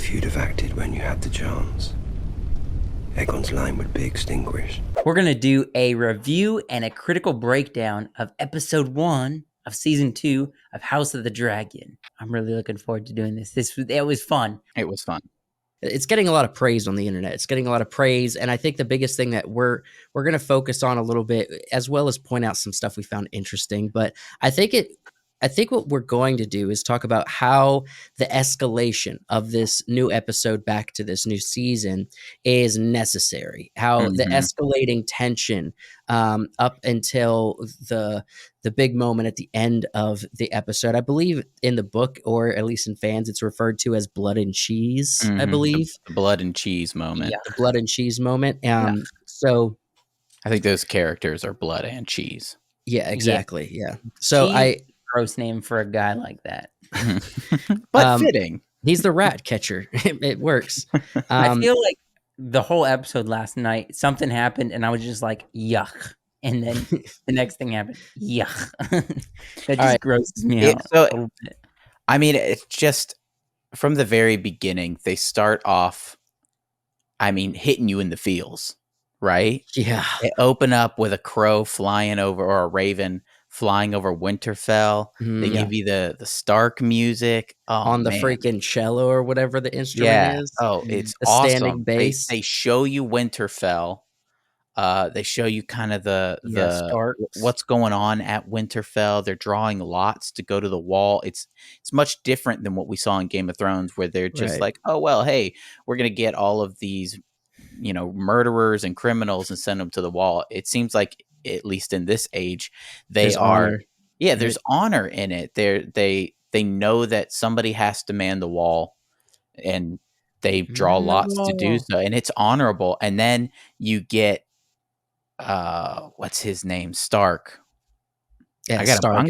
if you'd have acted when you had the chance, Aegon's line would be extinguished. We're going to do a review and a critical breakdown of episode 1 of season 2 of House of the Dragon. I'm really looking forward to doing this. It was fun. It was fun. It's getting a lot of praise on the internet. It's getting a lot of praise, and I think the biggest thing that we're going to focus on a little bit, as well as point out some stuff we found interesting. But I think what we're going to do is talk about how the escalation of this new episode back to this new season is necessary. How the escalating tension up until the big moment at the end of the episode. I believe in the book, or at least in fans, it's referred to as blood and cheese, I believe. The blood and cheese moment. Yeah, the blood and cheese moment. So I think those characters are blood and cheese. Yeah, exactly. Yeah. So Cheese, gross name for a guy like that. But fitting. He's the rat catcher. It works. I feel like the whole episode last night, something happened and I was just like, yuck. And then the next thing happened, yuck. That just grosses me out a little bit. I mean, it's just from the very beginning, they start off, hitting you in the feels, right? Yeah. They open up with a crow flying over, or a raven flying over Winterfell. They give you the Stark music on the freaking cello or whatever the instrument is. Oh, it's the awesome. Standing bass. They show you Winterfell. They show you kind of the what's going on at Winterfell. They're drawing lots to go to the wall. It's much different than what we saw in Game of Thrones, where they're just like, oh well, hey, we're gonna get all of these, murderers and criminals and send them to the wall. It seems like, at least in this age, there's honor in it. They know that somebody has to man the wall, and they draw lots to do so, and it's honorable. And then you get what's his name, Stark. Yeah, Stark.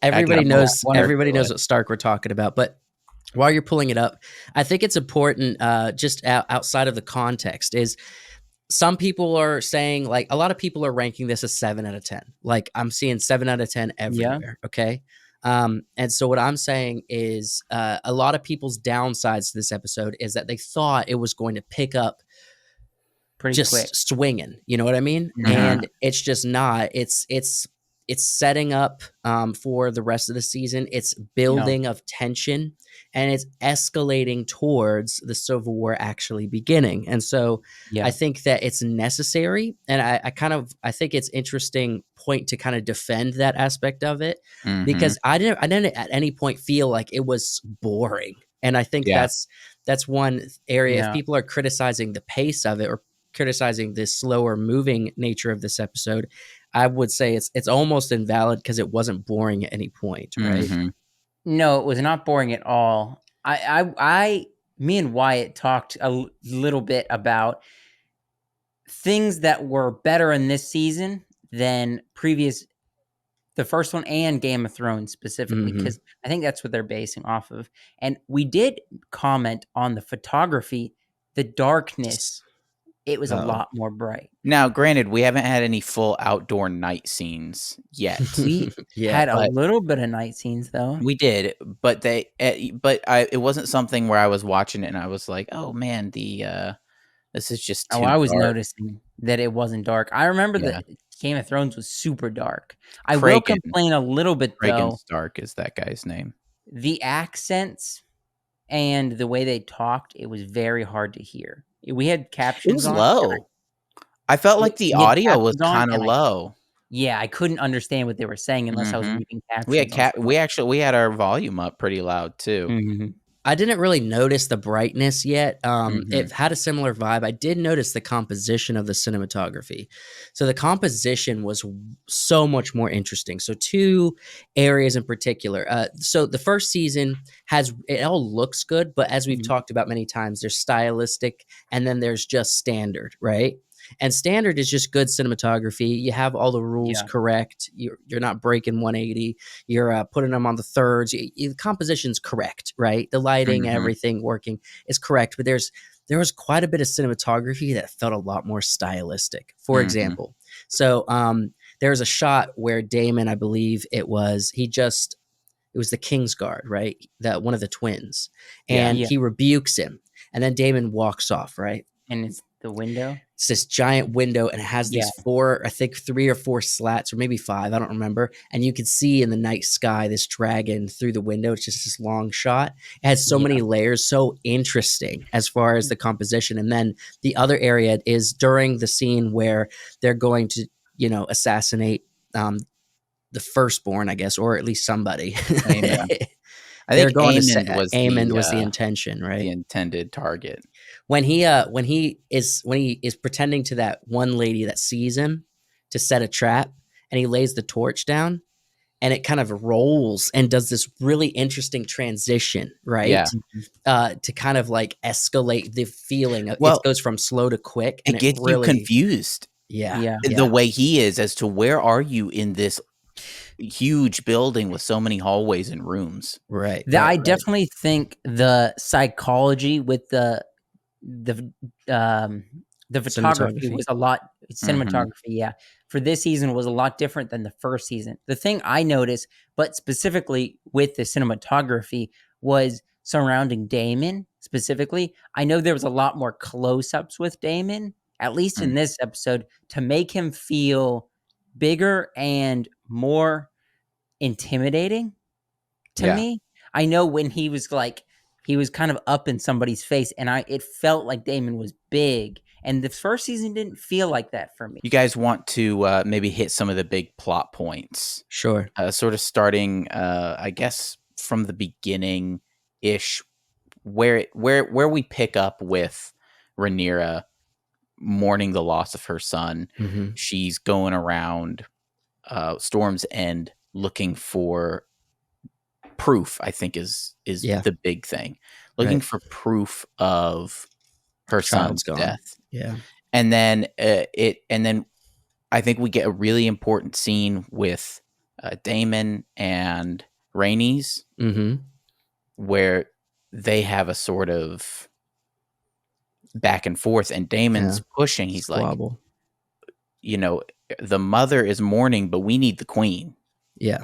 Everybody knows what Stark we're talking about. But while you're pulling it up, I think it's important, just outside of the context, is some people are saying, like, a lot of people are ranking this a 7 out of 10. Like, I'm seeing 7 out of 10 everywhere. Okay. And so what I'm saying is, a lot of people's downsides to this episode is that they thought it was going to pick up pretty quick, swinging. You know what I mean? Mm-hmm. And it's just not. It's setting up for the rest of the season. It's building of tension, and it's escalating towards the Civil War actually beginning. And so I think that it's necessary. And I think it's interesting point to kind of defend that aspect of it, because I didn't at any point feel like it was boring. And I think that's one area. If people are criticizing the pace of it, or criticizing the slower moving nature of this episode, I would say it's almost invalid, because it wasn't boring at any point, right? No, it was not boring at all. Me and Wyatt talked a little bit about things that were better in this season than the first one, and Game of Thrones specifically, because I think that's what they're basing off of. And we did comment on the photography, the darkness. It was a lot more bright. Now, granted, we haven't had any full outdoor night scenes yet. We had a little bit of night scenes, though. We did, but it wasn't something where I was watching it and I was like, "Oh man, this is just too I was dark." noticing that it wasn't dark. I remember that Game of Thrones was super dark. I will complain a little bit, though. Stark is that guy's name. The accents and the way they talked, it was very hard to hear. We had captions. It was low. I felt like the audio was kind of low. I couldn't understand what they were saying unless I was reading captions. We had our volume up pretty loud too. I didn't really notice the brightness yet. It had a similar vibe. I did notice the composition of the cinematography. So the composition was so much more interesting. So 2 areas in particular. So the first season it all looks good, but as we've talked about many times, there's stylistic, and then there's just standard, right? And standard is just good cinematography. You have all the rules correct. You're not breaking 180. You're putting them on the thirds. The composition's correct, right? The lighting and everything working is correct. But there was quite a bit of cinematography that felt a lot more stylistic. For example, so there's a shot where Daemon, I believe it was, he just it was the Kingsguard, right? That one of the twins, and he rebukes him, and then Daemon walks off, right? And it's the window. It's this giant window, and it has these 4, I think 3 or 4 slats, or maybe 5, I don't remember. And you can see in the night sky this dragon through the window. It's just this long shot. It has so many layers, so interesting as far as the composition. And then the other area is during the scene where they're going to, assassinate the firstborn, I guess, or at least somebody. I think Aemond was the intention, right? The intended target. When he is pretending to that one lady that sees him to set a trap, and he lays the torch down, and it kind of rolls and does this really interesting transition, right? Yeah. To kind of like escalate the feeling. It goes from slow to quick, and it gets you confused. Yeah. The way he is as to where are you in this huge building with so many hallways and rooms. Right. I definitely think the psychology with the photography was a lot. Cinematography, for this season was a lot different than the first season. The thing I noticed, but specifically with the cinematography, was surrounding Daemon specifically. I know there was a lot more close-ups with Daemon, at least in this episode, to make him feel bigger and more intimidating to me. I know when he was kind of up in somebody's face, and it felt like Daemon was big, and the first season didn't feel like that for me. You guys want to maybe hit some of the big plot points? Sure. Sort of starting, I guess, from the beginning ish, where we pick up with Rhaenyra mourning the loss of her son. Mm-hmm. She's going around Storm's End looking for proof, I think is the big thing. Looking for proof of her son's death. Yeah. And then I think we get a really important scene with Daemon and Rhaenys, where they have a sort of back and forth, and Daemon's pushing. He's Squabble. Like, the mother is mourning, but we need the queen. Yeah.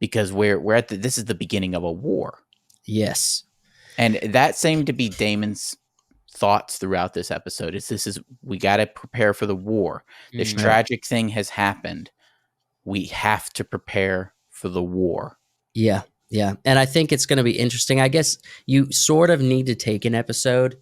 Because we're at this is the beginning of a war. Yes. And that seemed to be Daemon's thoughts throughout this episode. We got to prepare for the war. This tragic thing has happened. We have to prepare for the war. Yeah. Yeah. And I think it's going to be interesting. I guess you sort of need to take an episode.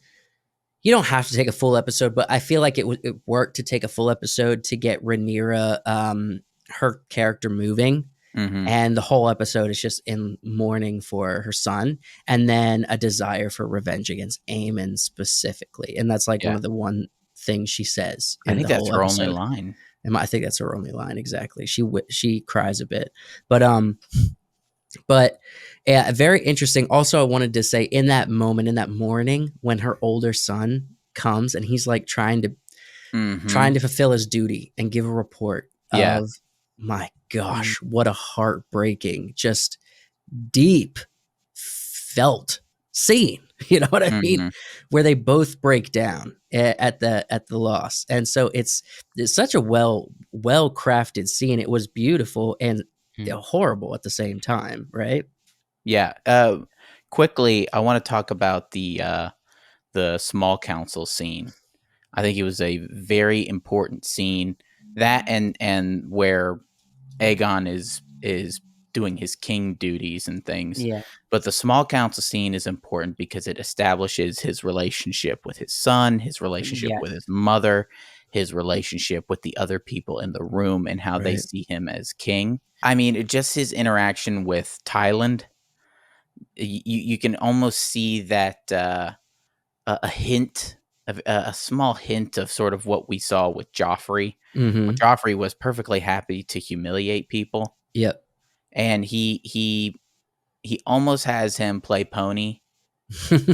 You don't have to take a full episode, but I feel like it worked to take a full episode to get Rhaenyra, her character moving. Mm-hmm. And the whole episode is just in mourning for her son, and then a desire for revenge against Aemon specifically. And that's like one thing she says. I think that's her only line. And I think that's her only line. Exactly. She cries a bit, but yeah, very interesting. Also, I wanted to say in that moment, in that morning, when her older son comes and he's like trying to fulfill his duty and give a report of, my gosh, what a heartbreaking, just deep felt scene. You know what I mean? Where they both break down at the loss. And so it's such a well crafted scene. It was beautiful and horrible at the same time, right? Yeah. Quickly, I want to talk about the small council scene. I think it was a very important scene. That and where Aegon is doing his king duties and things. Yeah. But the small council scene is important because it establishes his relationship with his son, his relationship with his mother, his relationship with the other people in the room, and how they see him as king. I mean, just his interaction with Tyland. You can almost see that a hint of a small hint of sort of what we saw with Joffrey. Joffrey was perfectly happy to humiliate people. Yep. And he almost has him play pony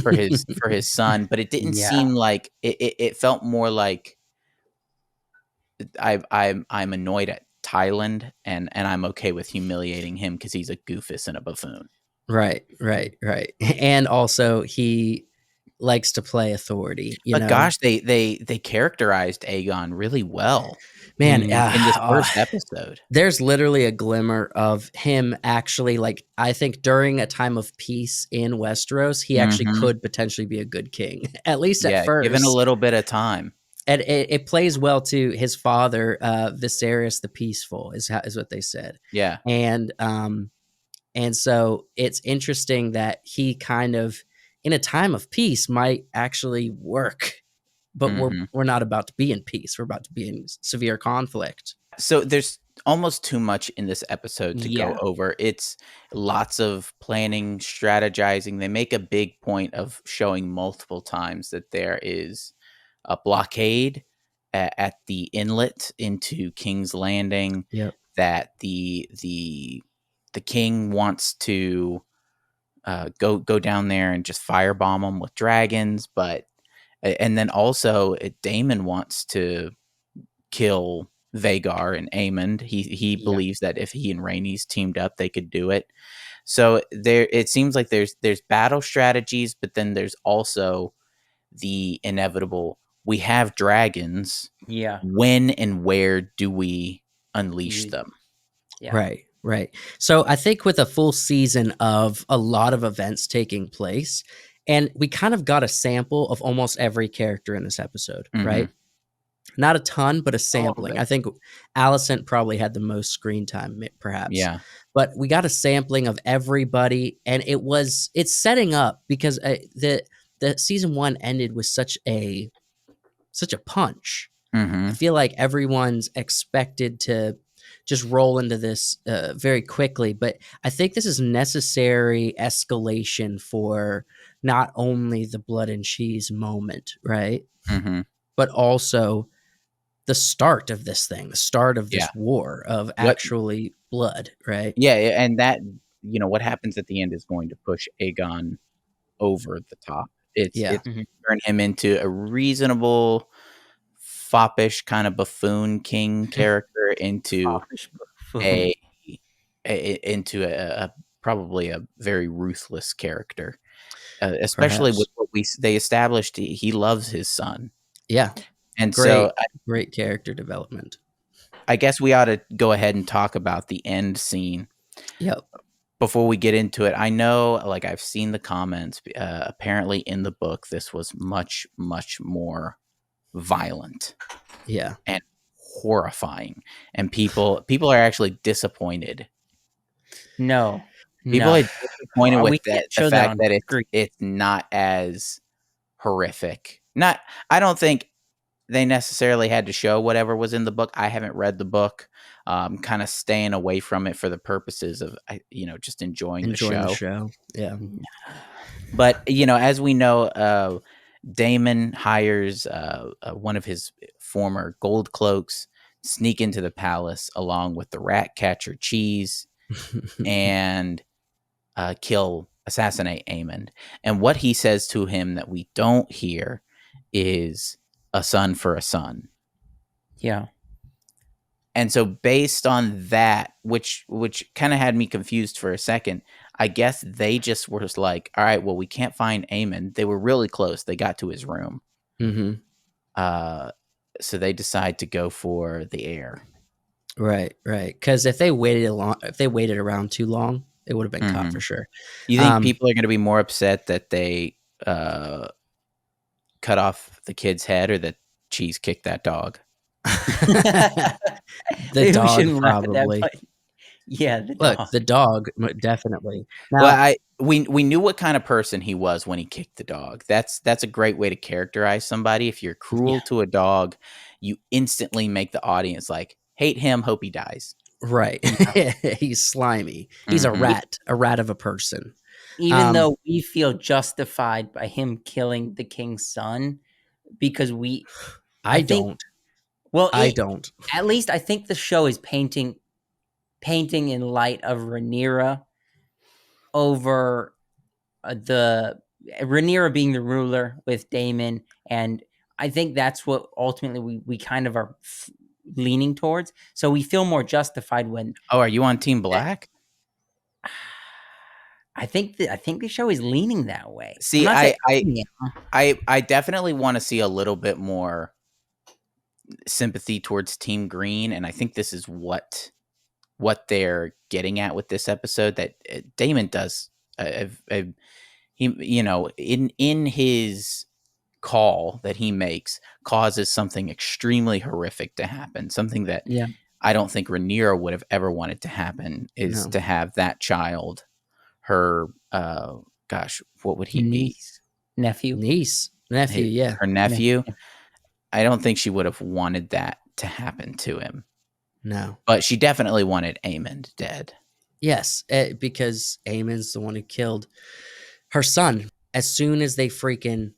for his son, but it didn't seem like it felt more like I'm annoyed at Tyland and I'm okay with humiliating him because he's a goofus and a buffoon. Right. And also he likes to play authority. But gosh, they characterized Aegon really well, man. in this first episode. There's literally a glimmer of him actually, like, I think during a time of peace in Westeros, he actually could potentially be a good king, at least at first, given a little bit of time. And it plays well to his father, Viserys the Peaceful, is what they said. Yeah, and so it's interesting that he kind of, in a time of peace, might actually work, but we're not about to be in peace. We're about to be in severe conflict. So there's almost too much in this episode to go over. It's lots of planning, strategizing. They make a big point of showing multiple times that there is a blockade at the inlet into King's Landing. Yep. That the king wants to go down there and just firebomb them with dragons, and then also Daemon wants to kill Vhagar and Aemond. He believes that if he and Rhaenys teamed up, they could do it. So it seems like there's battle strategies, but then there's also the inevitable. We have dragons. Yeah. When and where do we unleash them? Yeah. Right. So I think with a full season of a lot of events taking place, and we kind of got a sample of almost every character in this episode, right? Not a ton, but a sampling. I think Alicent probably had the most screen time, perhaps. Yeah. But we got a sampling of everybody, and it's setting up because the season 1 ended with such a punch. I feel like everyone's expected to just roll into this very quickly, but I think this is necessary escalation for not only the blood and cheese moment, right? But also the start of this thing, the start of this war of actually blood, right? Yeah, and that, what happens at the end is going to push Aegon over the top. It's turn him into a reasonable, foppish kind of buffoon king character into a probably a very ruthless character, especially with what they established. He loves his son. Yeah, and great character development. I guess we ought to go ahead and talk about the end scene. Yep. Before we get into it, I know, like, I've seen the comments. Apparently, in the book, this was much, much more violent. Yeah. And horrifying. And people are actually disappointed. No. People are disappointed with the fact that it's not as horrific. I don't think they necessarily had to show whatever was in the book. I haven't read the book. Kind of staying away from it for the purposes of, just enjoying the show. Yeah. But, as we know, Daemon hires one of his former gold cloaks, sneak into the palace along with the rat catcher Cheese, and assassinate Aemond. And what he says to him that we don't hear is a son for a son. Yeah. And so based on that, which kind of had me confused for a second, I guess they just were just like, all right, well, we can't find Aemond. They were really close. They got to his room. So they decide to go for the heir. Right. Because if they waited around too long, it would have been caught for sure. You think people are going to be more upset that they cut off the kid's head, or that Cheese kicked that dog? The dog, probably. Yeah, the dog. Look, the dog, definitely. Now, well, we knew what kind of person he was when he kicked the dog. That's a great way to characterize somebody. If you're cruel to a dog, you instantly make the audience like hate him, hope he dies. Right. He's slimy. He's a rat of a person. Even though we feel justified by him killing the king's son, because I don't. At least I think the show is painting in light of Rhaenyra over Rhaenyra being the ruler with Daemon, and I think that's what ultimately we kind of are leaning towards. So we feel more justified when. Oh, are you on Team Black? I think the show is leaning that way. See, I definitely want to see a little bit more sympathy towards Team Green, and I think this is what they're getting at with this episode. That Daemon does, he, you know, in his call that he makes, causes something extremely horrific to happen. Something that I don't think Rhaenyra would have ever wanted to happen, is to have that child, her gosh, what would he be? Nephew, yeah, her nephew. I don't think she would have wanted that to happen to him. No, but she definitely wanted Aemond dead. Yes, because Aemond's the one who killed her son. As soon as they freaking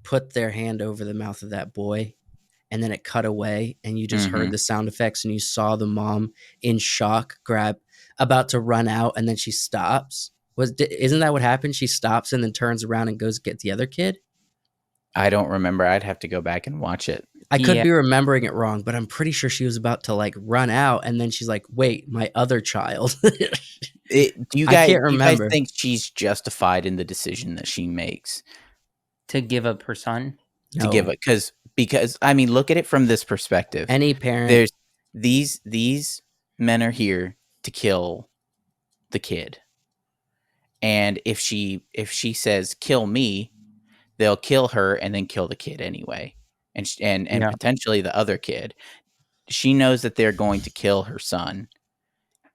put their hand over the mouth of that boy, and then it cut away, and you just heard the sound effects, and you saw the mom in shock, about to run out, and then she stops. Isn't that what happened? She stops and then turns around and goes get the other kid? I don't remember. I'd have to go back and watch it. I could be remembering it wrong, but I'm pretty sure she was about to like run out, and then she's like, "Wait, my other child." Do you guys think she's justified in the decision that she makes to give up her son? To give it because I mean, look at it from this perspective. Any parent, there's these men are here to kill the kid, and if she says kill me, they'll kill her and then kill the kid anyway. And potentially the other kid. She knows that they're going to kill her son.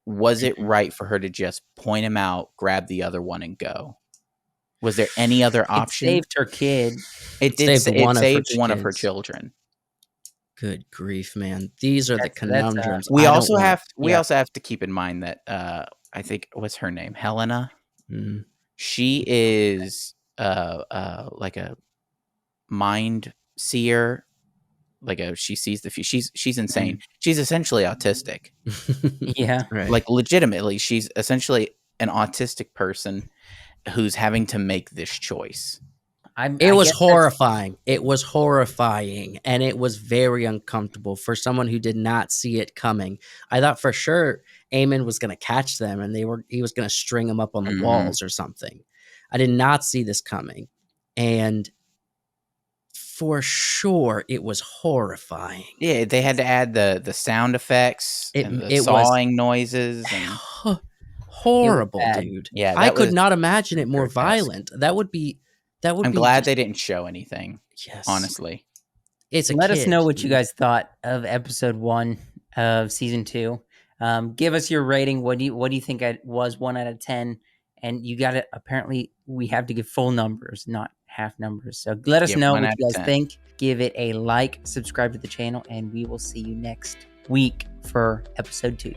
Was it right for her to just point him out, grab the other one, and go? Was there any other option? It saved her kid. It saved one of her children. Good grief, man! These are the conundrums. We also have to keep in mind that I think, what's her name, Helena. Mm-hmm. She is like a mind seer, she sees the future. She's insane. She's essentially autistic. Right. Like legitimately, she's essentially an autistic person who's having to make this choice. It was horrifying. It was horrifying, and it was very uncomfortable for someone who did not see it coming. I thought for sure Aemond was going to catch them, and he was going to string them up on the walls or something. I did not see this coming, and for sure it was horrifying. Yeah, they had to add the sound effects and the sawing noises. And horrible, dude. Yeah, I could not imagine it more violent. That would be. I'm glad they didn't show anything. Yes, honestly. Let us know what you guys thought of episode 1 of season 2. Give us your rating. What do you think it was 1 out of 10? And you got it. Apparently, we have to give full numbers, not half numbers. So let us know what you guys think. Give it a like, subscribe to the channel, and we will see you next week for episode 2.